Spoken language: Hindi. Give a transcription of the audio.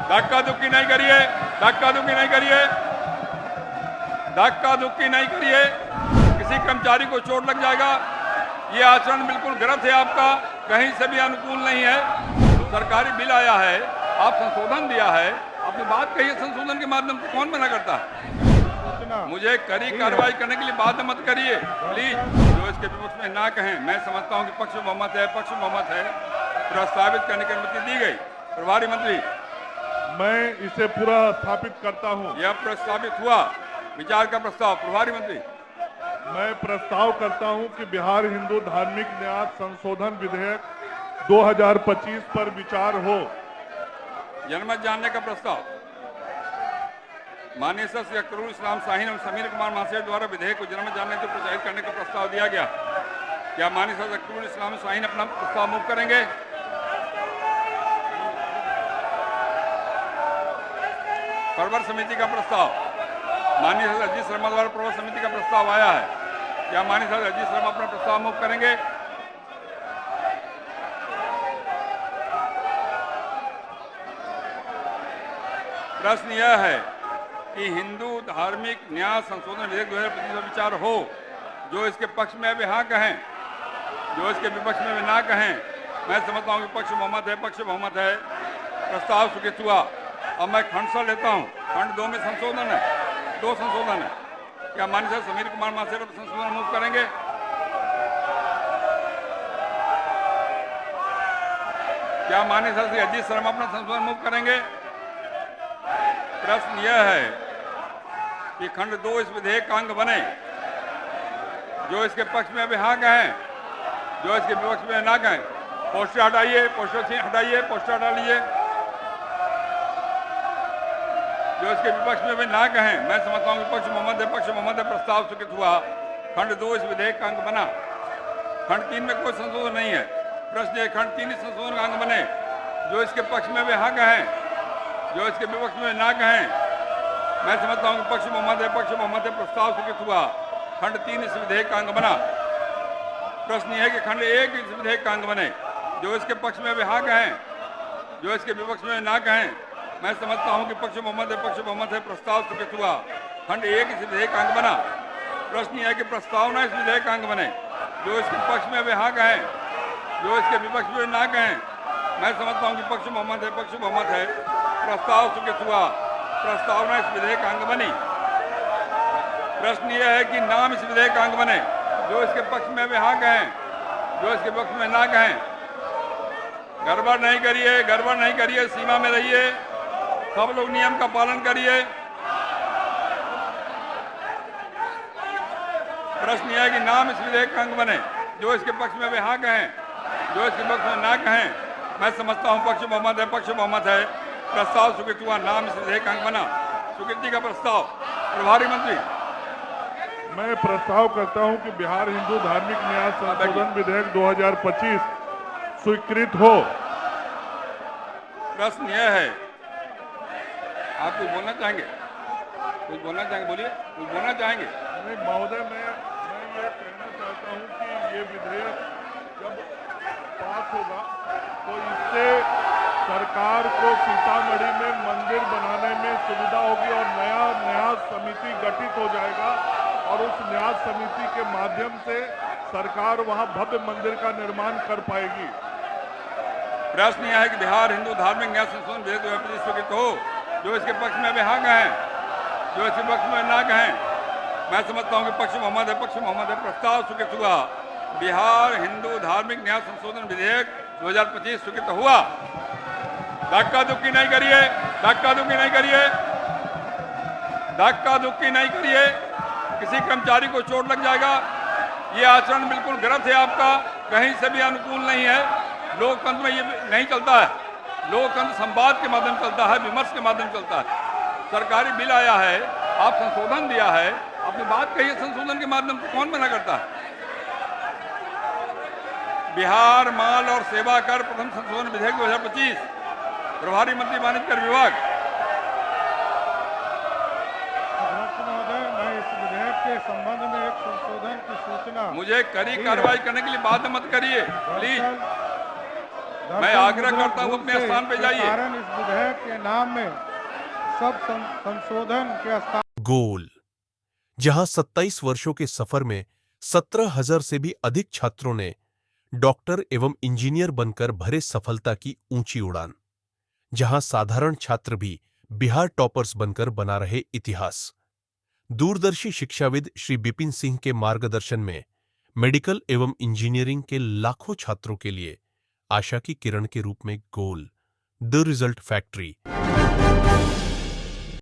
धक्का धुक्की नहीं करिए, धक्का धुक्की नहीं करिए, धक्का धुक्की नहीं करिए। किसी कर्मचारी को चोट लग जाएगा। ये आचरण बिल्कुल गलत है आपका, कहीं से भी अनुकूल नहीं है। सरकारी बिल आया है, आप संशोधन दिया है, अपनी बात कहिए संशोधन के माध्यम से, कौन मना करता है? मुझे कड़ी कार्रवाई करने के लिए बाध्य मत करिए प्लीज। जो इसके विपक्ष में ना कहें, मैं समझता हूं कि पक्ष बहुमत है, पक्ष बहुमत है, प्रस्तावित करने की अनुमति दी गई। प्रभारी मंत्री, मैं इसे पूरा स्थापित करता हूं। यह प्रस्तावित हुआ, विचार का प्रस्ताव। प्रभारी मंत्री, मैं प्रस्ताव करता हूं कि बिहार हिंदू धार्मिक न्यास संशोधन विधेयक 2025 पर विचार हो। जनमत जानने का प्रस्ताव। माननीय सदस्य अख्तरुल इस्लाम शाहीन और समीर कुमार महाशय द्वारा विधेयक को जनमत जानने से प्रोत्साहित करने का प्रस्ताव दिया गया। क्या माननीय सदस्य अख्तरुल इस्लाम शाहीन अपना प्रस्ताव मूव करेंगे? प्रवर समिति का प्रस्ताव। माननीय सदस्य अजीत शर्मा द्वारा प्रवर समिति का प्रस्ताव आया है। क्या माननीय सदस्य अजीत शर्मा अपना प्रस्ताव मूव करेंगे? प्रश्न यह है कि हिंदू धार्मिक न्यास संशोधन विधेयक 2025 पर विचार हो। जो इसके पक्ष में वे हाँ कहें, जो इसके विपक्ष में वे ना कहें। मैं समझता हूँ कि पक्ष बहुमत है, पक्ष बहुमत है, प्रस्ताव स्वीकृत हुआ। अब मैं खंड सा लेता हूँ। खंड 2 में संशोधन है, 2 संशोधन है। क्या माननीय सदस्य समीर कुमार महाशय संशोधन मूव करेंगे? क्या माननीय सदस्य अजीत शर्मा अपना संशोधन मूव करेंगे? प्रश्न यह है कि खंड 2 इस विधेयक का अंग बने। जो इसके पक्ष में वे हाँ कहें, जो इसके विपक्ष में ना कहें। पोस्टर हटाइए, पोस्टर हटाइए, पोस्टर हटा लीजिए। जो इसके विपक्ष में वे ना कहें। मैं समझता हूँ कि पक्ष बहुमत है, पक्ष बहुमत है, प्रस्ताव स्वीकृत हुआ। खंड 2 इस विधेयक का अंग बना। खंड 3 में कोई संशोधन नहीं है। प्रश्न है, खंड 3 इस संशोधन का अंग बने। जो इसके पक्ष में वे हाँ कहें, जो इसके विपक्ष में ना कहें। मैं समझता हूं कि पक्ष बहुमत है, पक्ष बहुमत है, प्रस्ताव स्वीकृत हुआ। खंड 3 इस विधेयक का अंग बना। प्रश्न यह है कि खंड 1 इस विधेयक का अंग बने। जो इसके पक्ष में वे हाँ कहें, जो इसके विपक्ष में ना कहें। मैं समझता हूं कि पक्ष बहुमत है, पक्ष बहुमत है, प्रस्ताव स्वीकृत हुआ। खंड 1 इस विधेयक का अंग बना। प्रश्न यह है कि प्रस्तावना इस विधेयक का अंग बने। जो इसके पक्ष में वे हाँ कहें, जो इसके विपक्ष में ना कहें। मैं समझता हूं कि पक्ष बहुमत है, पक्ष बहुमत है, प्रस्ताव स्वीकृत हुआ। प्रस्तावना इस विधेयक का अंग बनी। प्रश्न यह है कि नाम इस विधेयक का अंग बने। जो इसके पक्ष में वे हाँ कहें, जो इसके पक्ष में ना कहें। गड़बड़ नहीं करिए, गड़बड़ नहीं करिए, सीमा में रहिए। सब लोग नियम का पालन करिए। प्रश्न यह है कि नाम इस विधेयक का अंग बने। जो इसके पक्ष में वे हाँ कहें, जो इसके पक्ष में ना कहें। मैं समझता हूँ पक्ष बहुमत है, पक्ष बहुमत है, प्रस्ताव स्वीकृत हुआ। नाम इस विधेयक का अंग बना। स्वीकृति का प्रस्ताव। प्रभारी मंत्री, मैं प्रस्ताव करता हूं कि बिहार हिंदू धार्मिक न्यास संशोधन विधेयक 2025 स्वीकृत हो। प्रश्न यह है, आप कुछ बोलना चाहेंगे? कुछ बोलना चाहेंगे? बोलिए, कुछ बोलना चाहेंगे? नहीं महोदय, मैं ये कहना चाहता हूं कि ये विधेयक जब पास होगा तो इससे सरकार को सीतामढ़ी में मंदिर बनाने में सुविधा होगी और नया न्यास समिति गठित हो जाएगा और उस न्यास समिति के माध्यम से सरकार वहां भव्य मंदिर का निर्माण कर पाएगी। प्रश्न यह है कि बिहार हिंदू धार्मिक न्यास संशोधन विधेयक 2025 स्वीकृत हो। जो इसके पक्ष में वे हाँ कहें, जो इसके पक्ष में ना कहें। मैं समझता हूँ कि पक्ष बहुमत है, पक्ष बहुमत है, प्रस्ताव स्वीकृत हुआ। बिहार हिंदू धार्मिक न्यास संशोधन विधेयक 2025 स्वीकृत हुआ। धक्का धुक्की नहीं करिए, धक्का धुक्की नहीं करिए, धक्का धुक्की नहीं करिए। किसी कर्मचारी को चोट लग जाएगा। ये आचरण बिल्कुल गलत है आपका, कहीं से भी अनुकूल नहीं है। लोकतंत्र में ये नहीं चलता है। लोकतंत्र संवाद के माध्यम चलता है, विमर्श के माध्यम चलता है। सरकारी बिल आया है, आप संशोधन दिया है, अपनी बात कहिए संशोधन के माध्यम से, कौन मना करता है? बिहार माल और सेवा कर प्रथम संशोधन विधेयक 2025। प्रभारी मंत्री वाणिज्य कर विभाग। महोदय, मैं इस विधेयक के संबंध में एक संशोधन की सूचना। मुझे कड़ी कार्रवाई करने के लिए बाध्य मत करिए प्लीज। मैं आग्रह करता हूं अपने भूल से स्थान पे के जाइए। कारण इस विधेयक के नाम में सब संशोधन के स्थान गोल, जहां 27 वर्षों के सफर में 17,000 से भी अधिक छात्रों ने डॉक्टर एवं इंजीनियर बनकर भरे सफलता की ऊंची उड़ान, जहां साधारण छात्र भी बिहार टॉपर्स बनकर बना रहे इतिहास। दूरदर्शी शिक्षाविद श्री बिपिन सिंह के मार्गदर्शन में मेडिकल एवं इंजीनियरिंग के लाखों छात्रों के लिए आशा की किरण के रूप में गोल, द रिजल्ट फैक्ट्री।